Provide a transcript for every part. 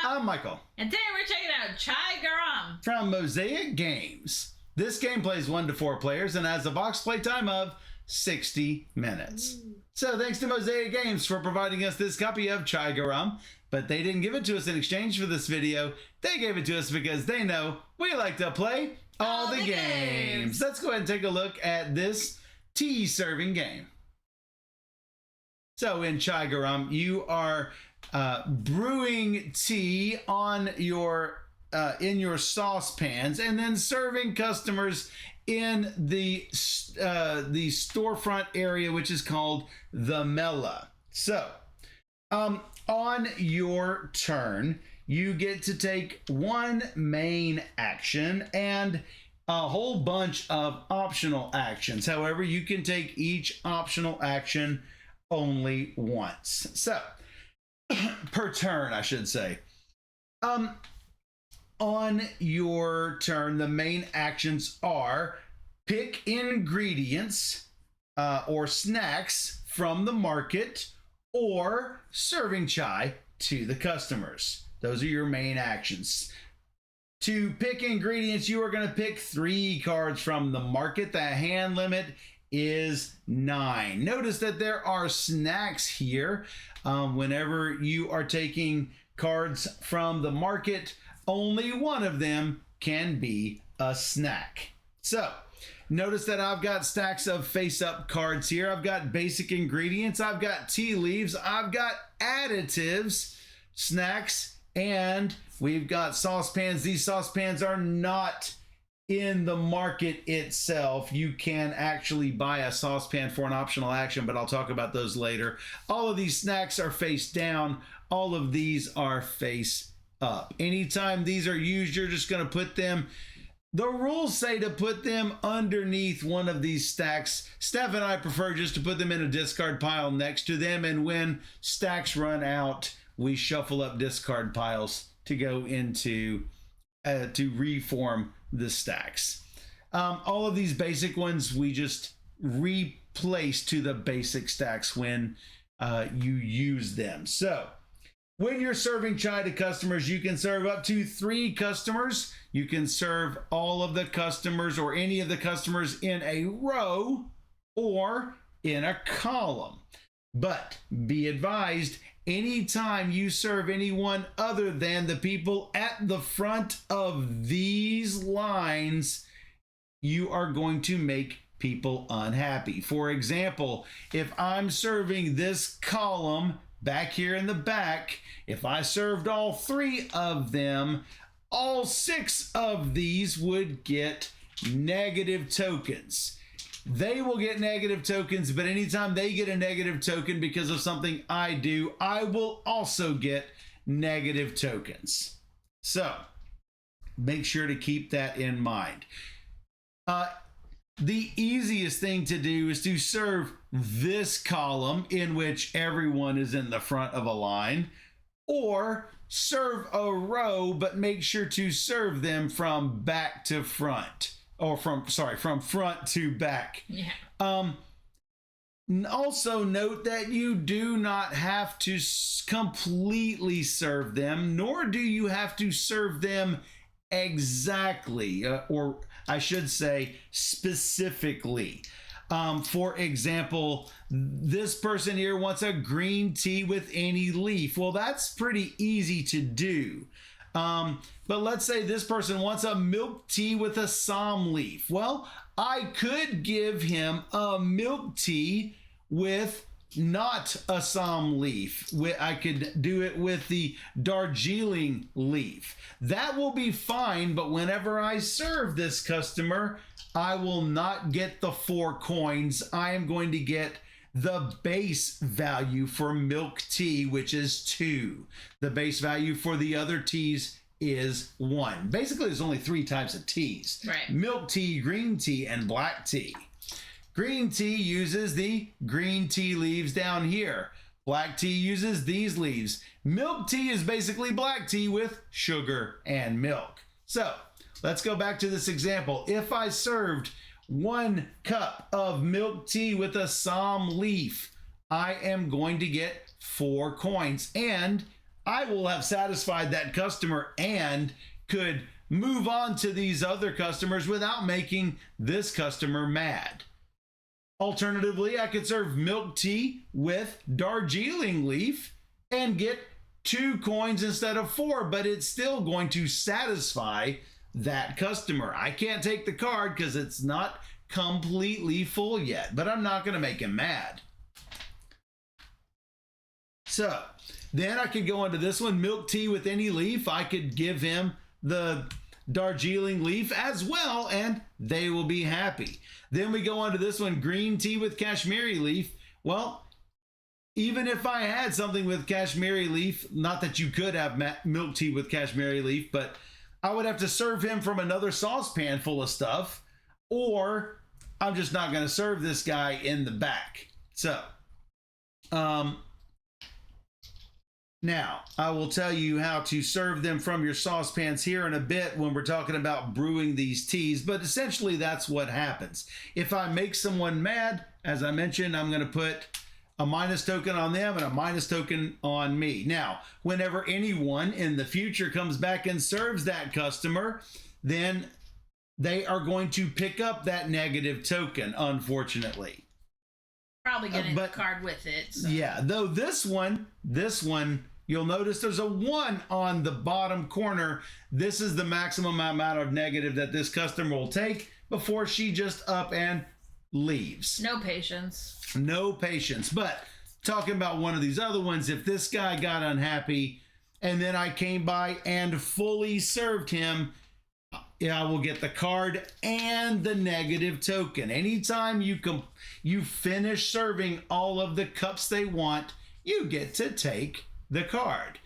I'm Michael. And today we're checking out Chai Garam From Mosaic Games. This game plays 1 to 4 players and has a box play time of 60 minutes. So thanks to Mosaic Games for providing us this copy of Chai Garam, but they didn't give it to us in exchange for this video. They gave it to us because they know we like to play all the games. Let's go ahead and take a look at this tea serving game. So in Chai Garam, you are brewing tea on your in your saucepans and then serving customers in the storefront area, which is called the Mela. So on your turn, you get to take one main action and a whole bunch of optional actions. However, you can take each optional action only once. So per turn, I should say. On your turn, the main actions are pick ingredients or snacks from the market or serving chai to the customers. Those are your main actions. To pick ingredients, you are going to pick 3 cards from the market. The hand limit is 9. Notice that there are snacks here. Whenever you are taking cards from the market, only one of them can be a snack. So notice that I've got stacks of face-up cards here. I've got basic ingredients, I've got tea leaves, I've got additives, snacks, and we've got saucepans. These saucepans are not in the market itself. You can actually buy a saucepan for an optional action, but I'll talk about those later. All of these snacks are face down. All of these are face up. Anytime these are used, you're just going to put them, the rules say to put them underneath one of these stacks. Steph and I prefer just to put them in a discard pile next to them, and when stacks run out, we shuffle up discard piles to go into to reform the stacks. All of these basic ones we just replace to the basic stacks when you use them. So when you're serving chai to customers, you can serve up to 3 customers. You can serve all of the customers or any of the customers in a row or in a column. But be advised, anytime you serve anyone other than the people at the front of these lines, you are going to make people unhappy. For example, if I'm serving this column back here in the back, if I served all 3 of them, all 6 of these would get negative tokens. They will get negative tokens, but anytime they get a negative token because of something I do, I will also get negative tokens. So make sure to keep that in mind. The easiest thing to do is to serve this column in which everyone is in the front of a line, or serve a row, but make sure to serve them from back to front. Or from front to back. Yeah. Also note that you do not have to completely serve them, nor do you have to serve them exactly, or I should say specifically. For example, this person here wants a green tea with any leaf. Well, that's pretty easy to do. But let's say this person wants a milk tea with a som leaf. Well, I could give him a milk tea with not a som leaf. I could do it with the Darjeeling leaf. That will be fine, but whenever I serve this customer, I will not get the 4 coins. I am going to get the base value for milk tea, which is 2. The base value for the other teas is 1. Basically, there's only 3 types of teas. Right. Milk tea, green tea, and black tea. Green tea uses the green tea leaves down here. Black tea uses these leaves. Milk tea is basically black tea with sugar and milk. So let's go back to this example. If I served 1 cup of milk tea with a som leaf, I am going to get 4 coins, and I will have satisfied that customer and could move on to these other customers without making this customer mad. Alternatively, I could serve milk tea with Darjeeling leaf and get 2 coins instead of 4, but it's still going to satisfy that customer. I can't take the card because it's not completely full yet, but I'm not going to make him mad. So then I could go into this one, milk tea with any leaf. I could give him the Darjeeling leaf as well, and they will be happy. Then we go on to this one, green tea with Kashmiri leaf. Well, even if I had something with Kashmiri leaf, not that you could have milk tea with Kashmiri leaf, but I would have to serve him from another saucepan full of stuff, or I'm just not going to serve this guy in the back. So, now, I will tell you how to serve them from your saucepans here in a bit when we're talking about brewing these teas, but essentially that's what happens. If I make someone mad, as I mentioned, I'm going to put a minus token on them and a minus token on me. Now, whenever anyone in the future comes back and serves that customer, then they are going to pick up that negative token, unfortunately. Probably getting the card with it. So. Yeah, though this one, you'll notice there's a 1 on the bottom corner. This is the maximum amount of negative that this customer will take before she just up and leaves. No patience. No patience. But talking about one of these other ones, if this guy got unhappy and then I came by and fully served him, I will get the card and the negative token. Anytime you finish serving all of the cups they want, you get to take the card.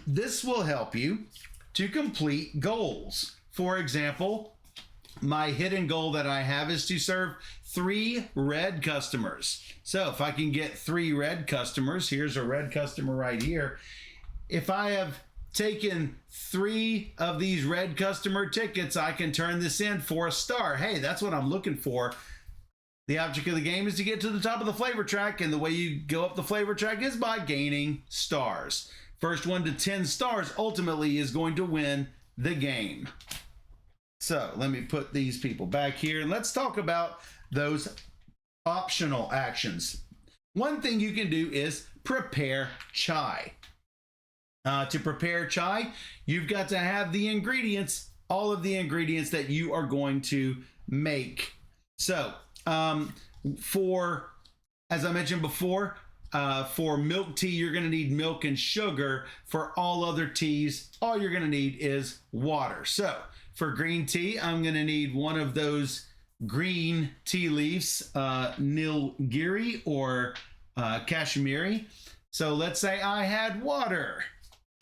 This will help you to complete goals. For example, my hidden goal that I have is to serve 3 red customers. So if I can get 3 red customers, here's a red customer right here. If I have taken 3 of these red customer tickets, I can turn this in for a star. Hey, that's what I'm looking for. The object of the game is to get to the top of the flavor track, and the way you go up the flavor track is by gaining stars. First 1 to 10 stars ultimately is going to win the game. So let me put these people back here, and let's talk about those optional actions. One thing you can do is prepare chai. To prepare chai, you've got to have the ingredients, all of the ingredients that you are going to make. So, as I mentioned before, for milk tea, you're going to need milk and sugar. For all other teas, all you're going to need is water. So, for green tea, I'm going to need one of those green tea leaves, Nilgiri or Kashmiri. So, let's say I had water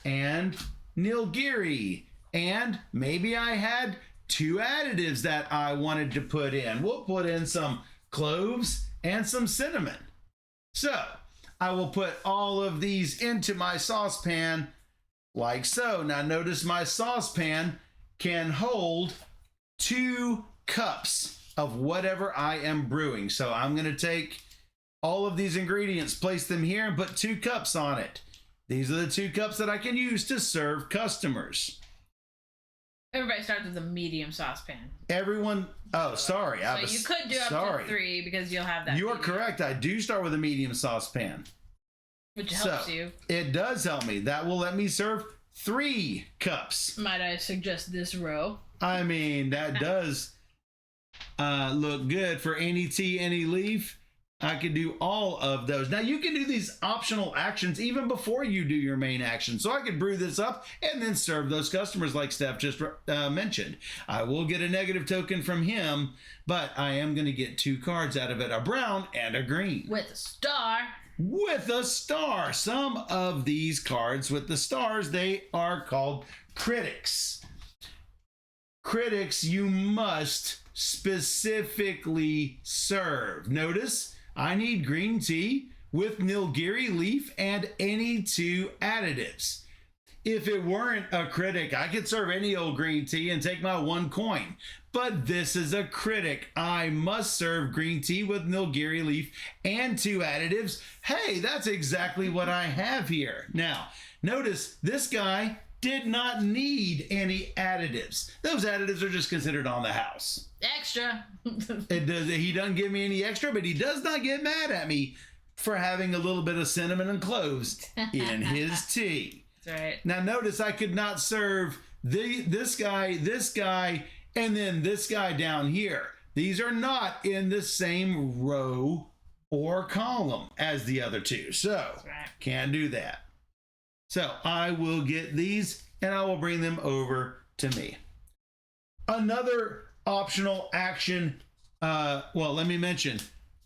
and Nilgiri, and maybe I had 2 additives that I wanted to put in. We'll put in some cloves and some cinnamon. So I will put all of these into my saucepan like so. Now notice my saucepan can hold 2 cups of whatever I am brewing. So I'm going to take all of these ingredients, place them here, and put 2 cups on it. These are the 2 cups that I can use to serve customers. Everybody starts with a medium saucepan. Everyone, oh, sorry. So you could do up to 3 because you'll have that. You are correct. I do start with a medium saucepan. Which helps you. It does help me. That will let me serve 3 cups. Might I suggest this row? I mean, that does look good for any tea, any leaf. I could do all of those. Now you can do these optional actions even before you do your main action. So I could brew this up and then serve those customers like Steph just mentioned. I will get a negative token from him, but I am going to get 2 cards out of it, a brown and a green. With a star. With a star. Some of these cards with the stars, they are called critics. Critics you must specifically serve. Notice I need green tea with Nilgiri leaf and any 2 additives. If it weren't a critic, I could serve any old green tea and take my 1 coin. but this is a critic. I must serve green tea with nilgiri leaf and 2 additives. Hey, that's exactly what I have here. Now, notice this guy did not need any additives. Those additives are just considered on the house. Extra. He doesn't give me any extra, but he does not get mad at me for having a little bit of cinnamon and cloves in his tea. That's right. Now notice I could not serve this guy, and then this guy down here. These are not in the same row or column as the other two. So right. Can't do that. So I will get these and I will bring them over to me. Another optional action, well, let me mention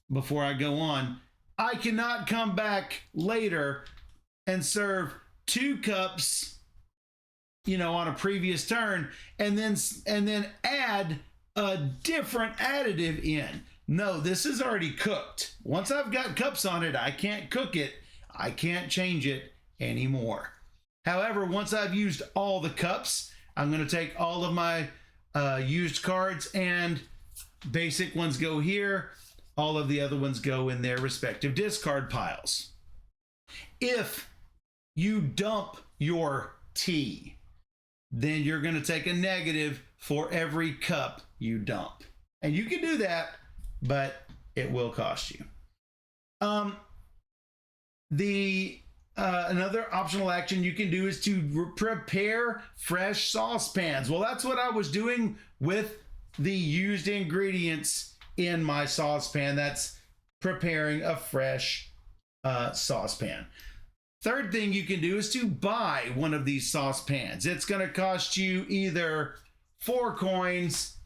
before I go on, I cannot come back later and serve 2 cups, on a previous turn and then add a different additive in. No, this is already cooked. Once I've got cups on it, I can't cook it. I can't change it anymore. However, once I've used all the cups, I'm going to take all of my used cards, and basic ones go here. All of the other ones go in their respective discard piles. If you dump your tea, then you're going to take a negative for every cup you dump. And you can do that, but it will cost you. Another optional action you can do is to prepare fresh saucepans. Well, that's what I was doing with the used ingredients in my saucepan. That's preparing a fresh saucepan. Third thing you can do is to buy one of these saucepans. It's going to cost you either 4 coins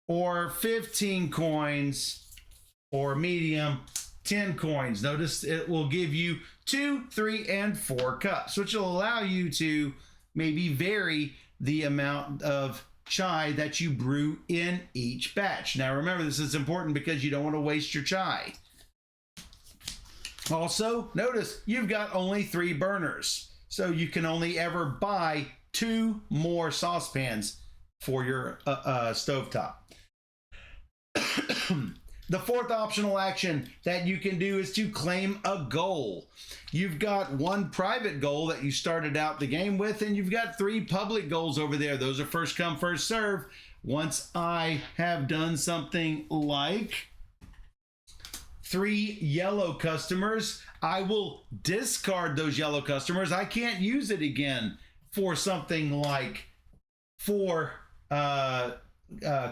or 15 coins, or medium 10 coins. Notice it will give you 2, 3, and 4 cups, which will allow you to maybe vary the amount of chai that you brew in each batch. Now remember, this is important because you don't want to waste your chai. Also, notice you've got only 3 burners, so you can only ever buy 2 more saucepans for your stovetop. The fourth optional action that you can do is to claim a goal. You've got 1 private goal that you started out the game with, and you've got 3 public goals over there. Those are first come, first serve. Once I have done something like 3 yellow customers, I will discard those yellow customers. I can't use it again for something like 4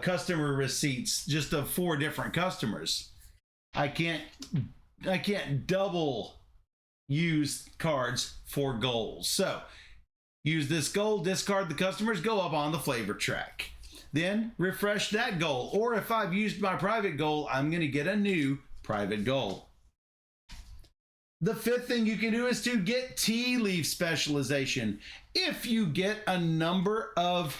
customer receipts, just of 4 different customers. I can't double use cards for goals. So use this goal, discard the customers, go up on the flavor track. Then refresh that goal. Or if I've used my private goal, I'm going to get a new private goal. The 5th thing you can do is to get tea leaf specialization. If you get a number of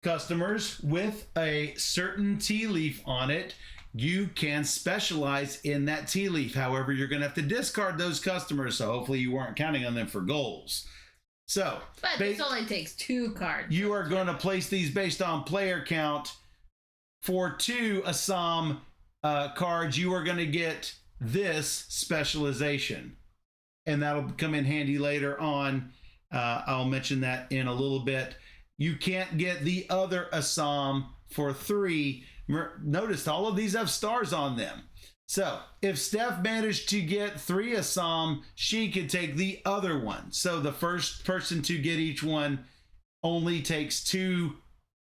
customers with a certain tea leaf on it, you can specialize in that tea leaf. However, you're going to have to discard those customers, so hopefully you weren't counting on them for goals. So, but this only takes 2 cards. You are going to place these based on player count. For 2 Assam cards, you are going to get this specialization, and that'll come in handy later on. I'll mention that in a little bit. You can't get the other Assam for 3. Notice all of these have stars on them. So if Steph managed to get 3 Assam, she could take the other one. So the first person to get each one only takes 2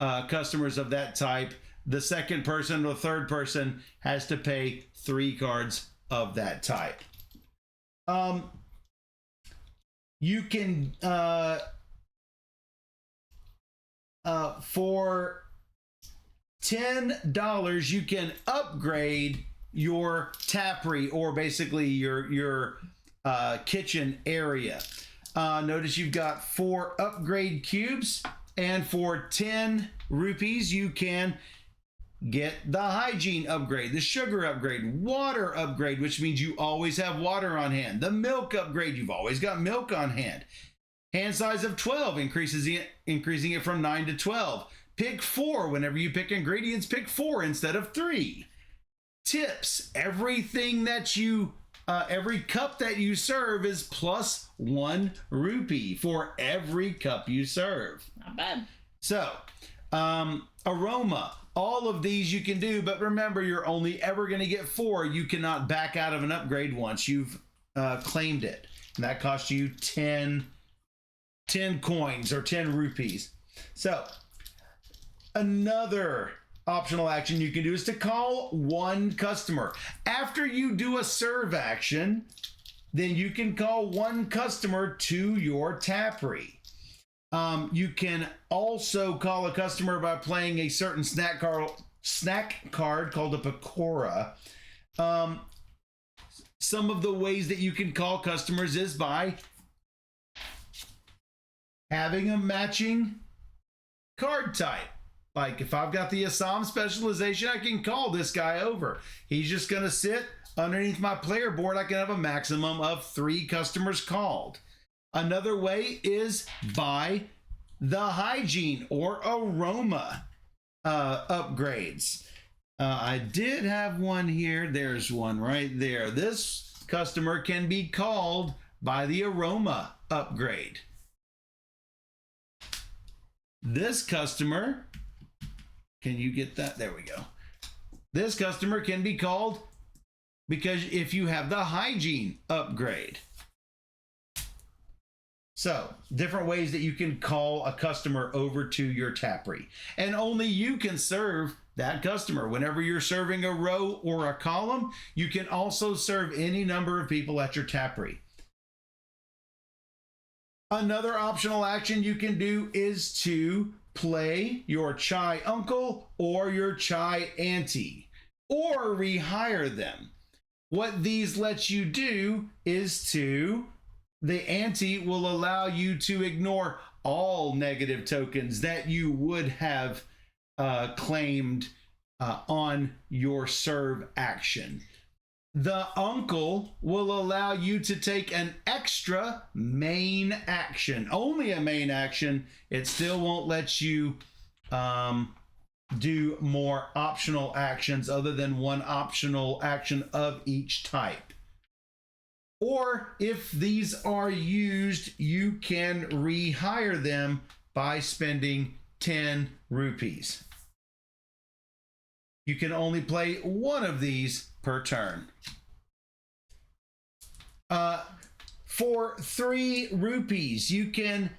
customers of that type. The second person or third person has to pay 3 cards of that type. You can for $10 you can upgrade your tappery, or basically your kitchen area. Notice you've got 4 upgrade cubes, and for 10 rupees you can get the hygiene upgrade, the sugar upgrade, water upgrade, which means you always have water on hand, the milk upgrade, you've always got milk on hand. Hand size of 12, increasing it from 9 to 12. pick 4. Whenever you pick ingredients, pick 4 instead of 3. Tips: everything that you every cup that you serve is plus 1 rupee for every cup you serve. Not bad. So, aroma. All of these you can do, but remember, you're only ever going to get 4. You cannot back out of an upgrade once you've claimed it. And that costs you 10 coins or 10 rupees. So, another optional action you can do is to call 1 customer. After you do a serve action, then you can call 1 customer to your tappery. You can also call a customer by playing a certain snack card called a pakora. Some of the ways that you can call customers is by having a matching card type. Like if I've got the Assam specialization, I can call this guy over. He's just going to sit underneath my player board. I can have a maximum of 3 customers called. Another way is by the hygiene or aroma upgrades. I did have one here. There's one right there. This customer can be called by the aroma upgrade. This customer, can you get that? There we go. This customer can be called because if you have the hygiene upgrade. So, different ways that you can call a customer over to your tappery. And only you can serve that customer. Whenever you're serving a row or a column, you can also serve any number of people at your tappery. Another optional action you can do is to play your chai uncle or your chai auntie, or rehire them. What these let you do is the ante will allow you to ignore all negative tokens that you would have claimed on your serve action. The uncle will allow you to take an extra main action, only a main action. It still won't let you do more optional actions other than 1 optional action of each type. Or if these are used, you can rehire them by spending 10 rupees. You can only play 1 of these per turn. For 3 rupees, you can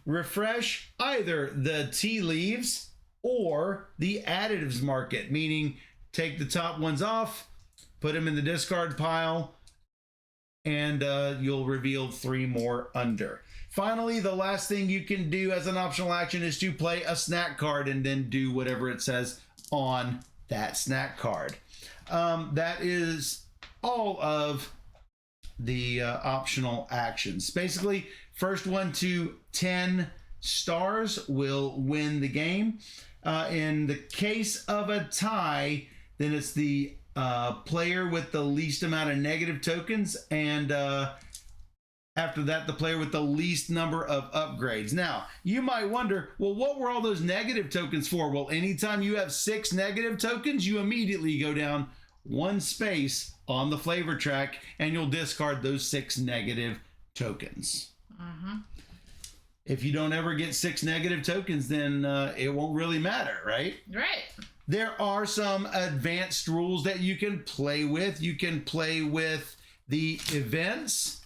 refresh either the tea leaves or the additives market, meaning take the top ones off, put them in the discard pile, and you'll reveal 3 more under. Finally, the last thing you can do as an optional action is to play a snack card and then do whatever it says on that snack card. That is all of the optional actions. Basically, first 1 to 10 stars will win the game. In the case of a tie, then it's the player with the least amount of negative tokens, and after that, the player with the least number of upgrades. Now, you might wonder, well, what were all those negative tokens for? Well, anytime you have 6 negative tokens, you immediately go down 1 space on the flavor track, and you'll discard those 6 negative tokens. If you don't ever get 6 negative tokens, then it won't really matter, right? Right. There are some advanced rules that you can play with. You can play with the events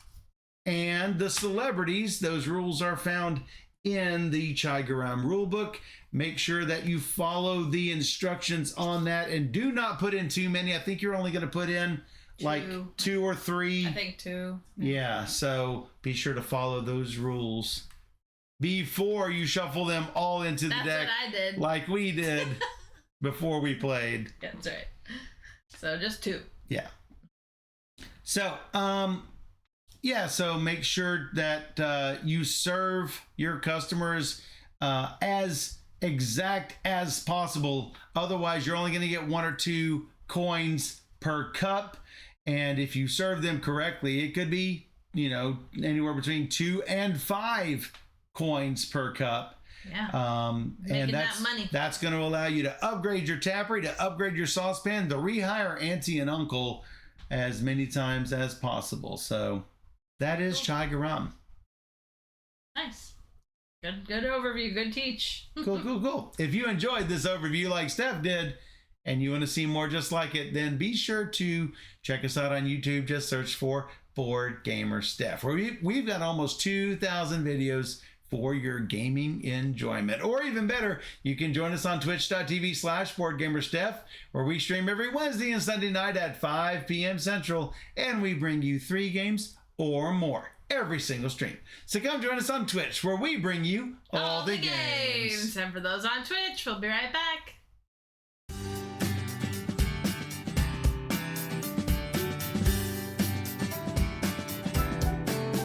and the celebrities. Those rules are found in the Chai Garam rulebook. Make sure that you follow the instructions on that and do not put in too many. I think you're only going to put in like 2 or 3. I think 2. Yeah, so be sure to follow those rules before you shuffle them all into the deck. That's what I did. Like we did before we played. That's right. So just 2. Yeah. So, so make sure that you serve your customers as exact as possible. Otherwise, you're only going to get 1 or 2 coins per cup. And if you serve them correctly, it could be, anywhere between 2 and 5 coins per cup. Yeah. And Making that money. that's going to allow you to upgrade your tappery, to upgrade your saucepan, to rehire auntie and uncle as many times as possible. So that is Chai Garam. Nice. Good overview. Good teach. Cool. If you enjoyed this overview like Steph did, and you want to see more just like it, then be sure to check us out on YouTube. Just search for Board Gamer Steph, where we've got almost 2,000 videos for your gaming enjoyment. Or even better, you can join us on twitch.tv/BoardGamerSteph, where we stream every Wednesday and Sunday night at 5 p.m. Central, and we bring you 3 games or more every single stream. So come join us on Twitch, where we bring you all the games. And for those on Twitch, we'll be right back.